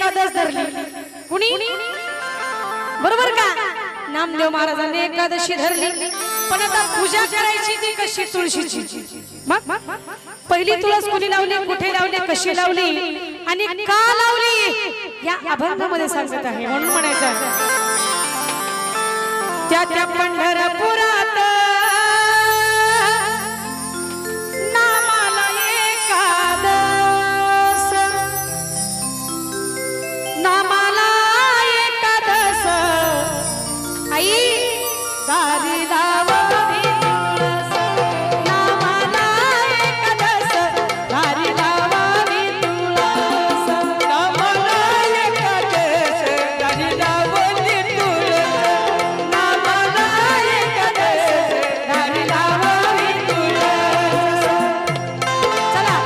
एकादश धरली कुणी बरोबर का नामदेव महाराजांनी एकादशी धरली पण आता पूजा करायची ती कशी तुळशीची मग पहिली तुळस कोणी लावली कुठे लावली कशी लावली आणि का लावली या अभंगामध्ये सांगत आहे म्हणून म्हणायचं त्या त्या पंढरपुरात नामाला एकादश नामाला एकादश आई दारी लावावी तुळस नामाला एकादश दारी लावावी तुळस नामाला एकादश दारी लावावी तुळस नामाला एकादश दारी लावावी तुळस चला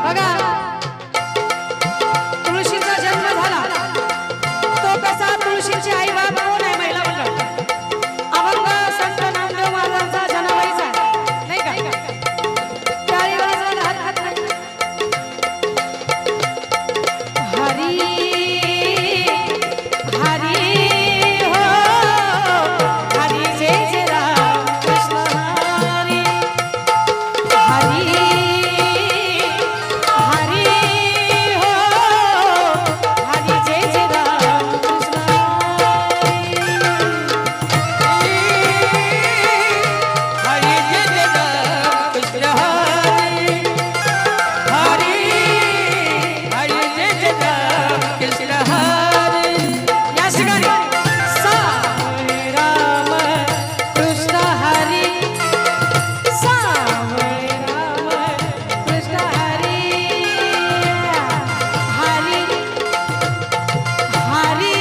बघा तुळशीचा जन्म झाला तो कसा तुळशीची आई बाप कोण आहे महिला मंडळ अभंग संत नामदेव महाराजांचा जन्म व्हायचा नाही का टाळी वाजवायला हात हात हरी हरी हो हरी जय जय राम कृष्ण हरी हरी हरी हो हरी जय जय राम कृष्ण हरी जय जय राम कृष्ण हरी हरी हरी जय जय राम कृष्ण हरी या ठिकाणी सावळे राम कृष्ण हरी सावळे राम कृष्ण हरी हरी हरी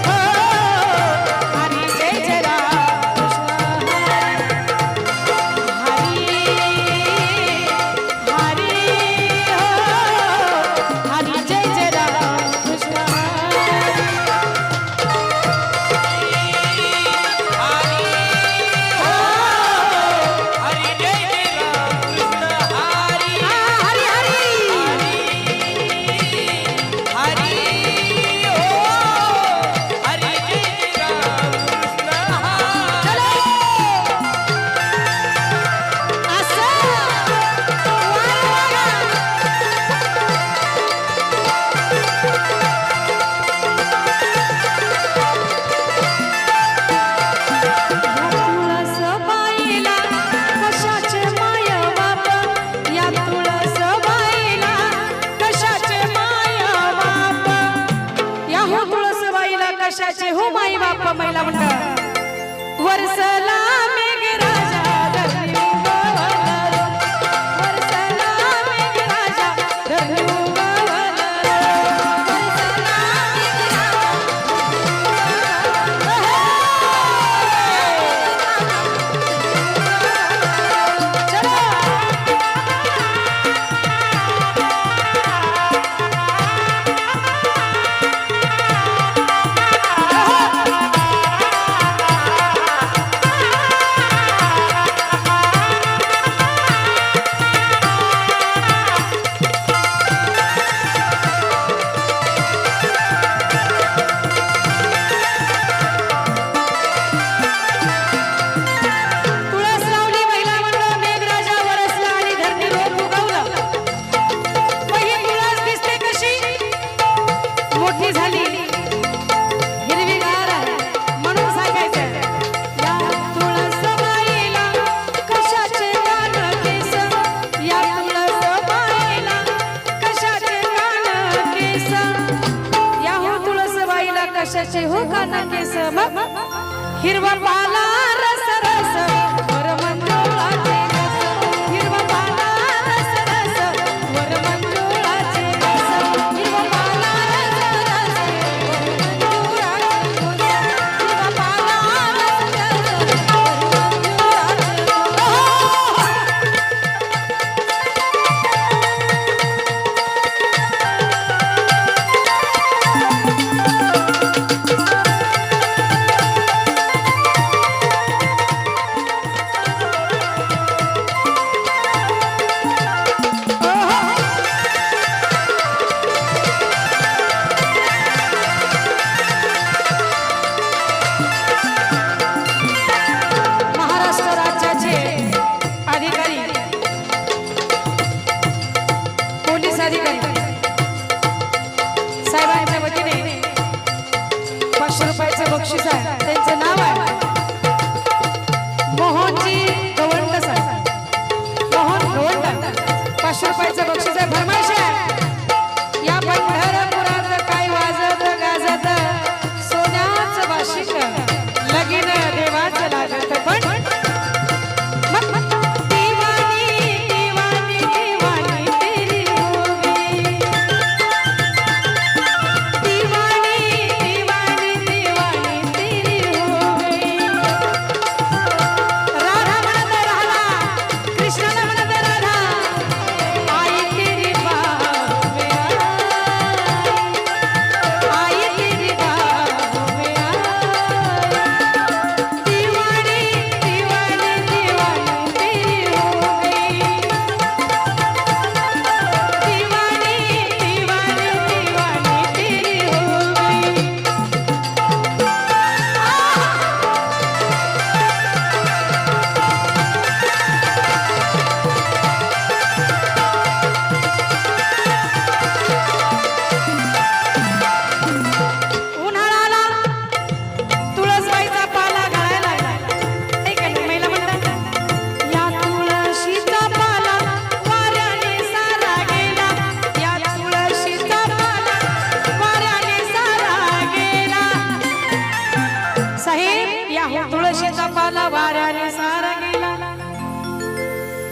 हो हरी जय जय राम कृष्ण हरी हरी हो हरी जय जय राम कृष्ण हरी जय जय राम कृष्ण हरी हरी हरी हरी ओ हरी जय जय राम कृष्ण हरी चलो असं तुळस बाईला कशाचे माय बाप या तुळस बाईला कशाचे माय बाप या हो तुळस बाईला कशाचे हो माई बाप महिला मंडळ वर्षला मेघराजा धरणी उगवलं वर्षला मेघराजा धरणी उगवलं वर्षला तुळस लावली महिला मंडळ मेघराजा वरसला आणि धरणी रोप उगवलं ही तुळस दिसते कशी मोठी झाली हिरवीगार आहे म्हणून सांगायचं या तुळस बाईला कशाचे कान केस या तुळस बाईला कशाचे कान केस या हो तुळस बाईला कशाचे हो कान केस मग हिरवा पाला रस रस वर मंजुळाचे रस हिरवा पाला रस रस वर मंजुळाचे रस हिरवा पाला रस रस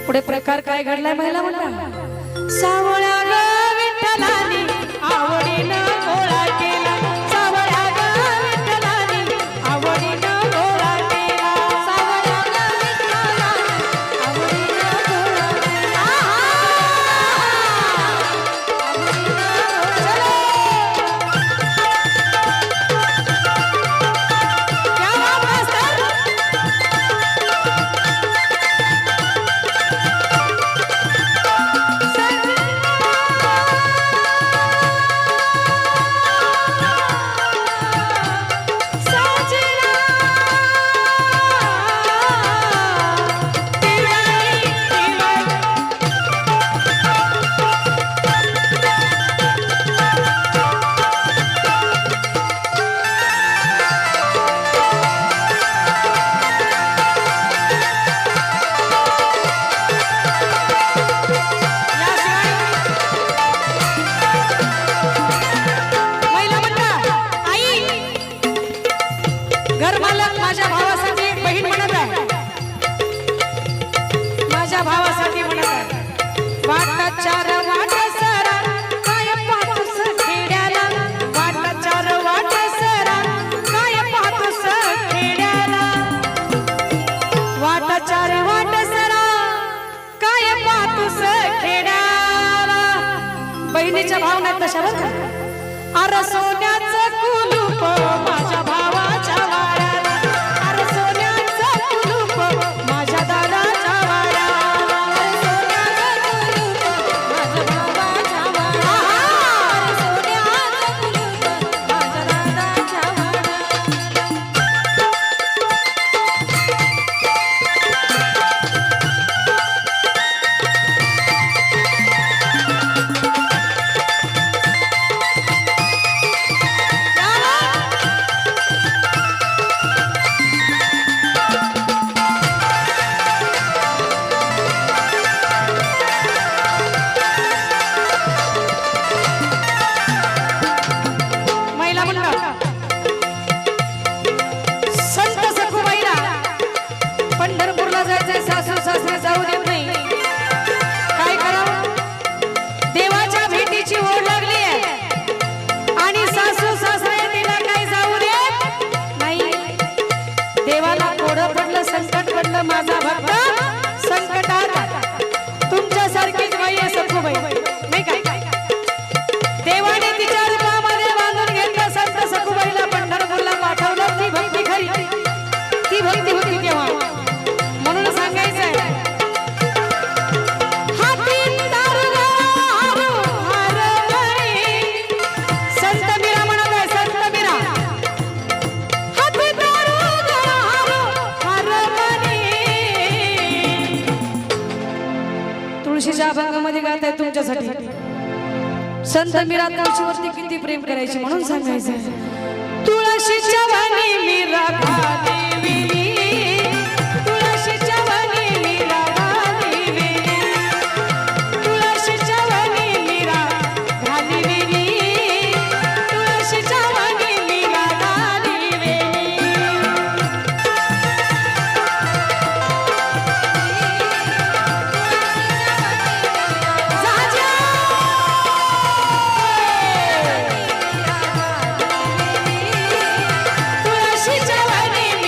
पुढे प्रकार काय घडलाय महिला म्हणता सावळ्या ग विठ्ठलानी आवडीनं गोळा केला सावळ्या ग विठ्ठलानी आवडीनं गोळा केला सावळ्या ग विठ्ठलानी आवडीनं गोळा केला चलो क्या बात मास्तर घरमालक माझ्या भावासाठी एक बहीण म्हणत आहे माझ्या भावासाठी म्हणत आहे वाट चार वाट सरा काय पाहतोस खेड्याला वाट चार वाट सरा काय पाहतोस खेड्याला वाट चार वाट सरा काय पाहतोस खेड्याला बहिणीच्या भावना तशा बरं अरे सोन्याचं कुलूप माझ्या भावाच्या वाड्याला अरे सोन्याचं कुलूप माझ्या दादाच्या वाड्याला अरे सोन्याचं कुलूप माझ्या भावाच्या वाड्याला अरे सोन्याचं कुलूप माझ्या दादाच्या वाड्याला महिला मंडळ संत सखुबाईला पंढरपूरला जायचंय सासू सासरे जाऊ देत नाही काय करावं देवाच्या भेटीची ओढ लागली आहे आणि सासू सासरे तिला काय जाऊ देत नाही देवाला कोडं पडलं संकट पडलं माझा भक्त संकटात तुमच्यासारखीच बाई आहे सखुबाई नाही काय देवाने तिच्या रूपामध्ये बांधून घेतलं संत सखुबाईला पंढरपूरला पाठवलं ती भक्ती खरी ती भक्ती होती तेव्हा म्हणून सांगायचंय हाती तारुगा हारू हारगणी संत मीरा म्हणत आहे संत मीरा हाती तारुगा हारू हारगणी तुळशीच्या अभंगामध्ये गात आहे तुमच्यासाठी संत मीरा तुळशीवरती किती प्रेम करायची म्हणून सांगायचं तुळशीच्या वाणी मीरा देवी तुळशीच्या वाणी मीरा देवी तुळशीच्या वाणी मीरा देवी तुळशीच्या वाणी मीरा देवी तुळशीच्या वाणी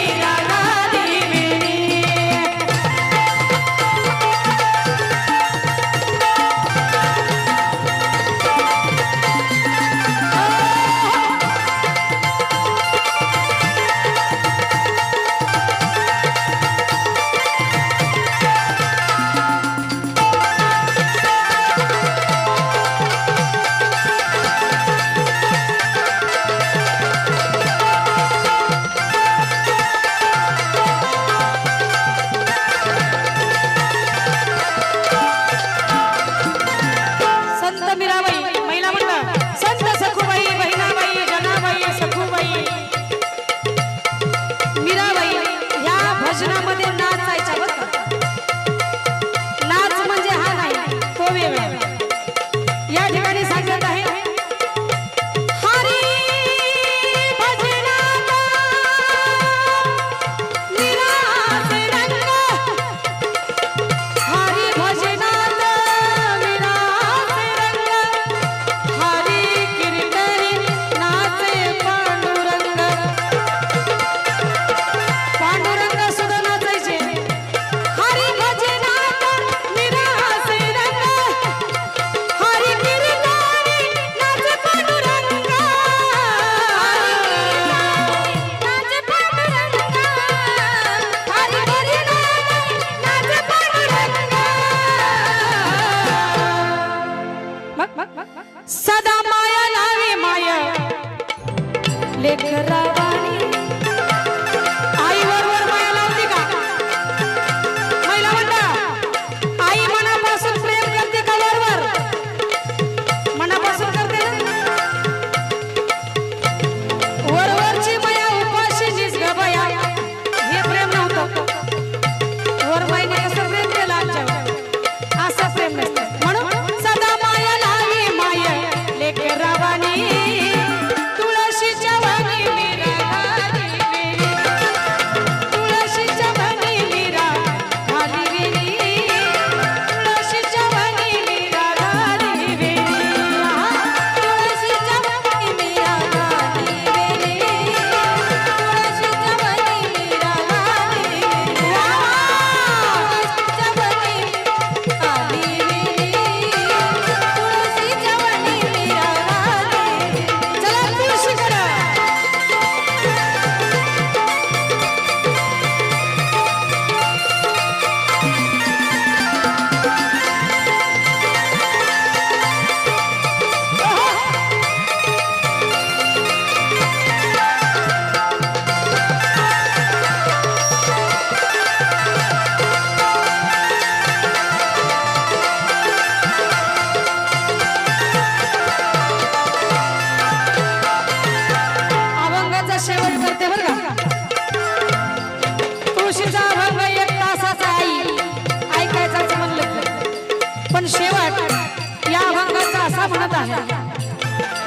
शेवट या अभंगाचा असा म्हणत आहे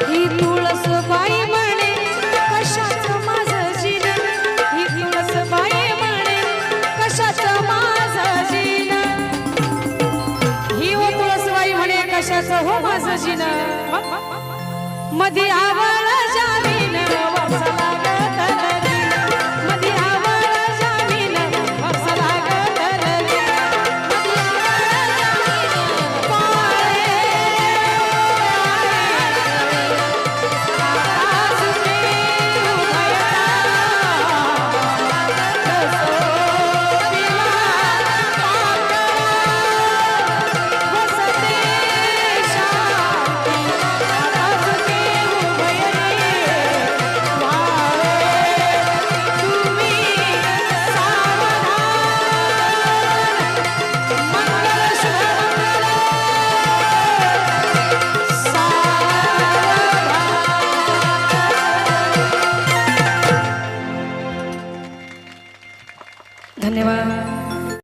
ही तुळसबाई म्हणे कशाचं माझं जीवन ही तुळसबाई म्हणे कशाचं माझं जीवन ही ओ तुळसबाई म्हणे कशाचं हो माझं जीवन मधी आवळ जामीन वरसा लाग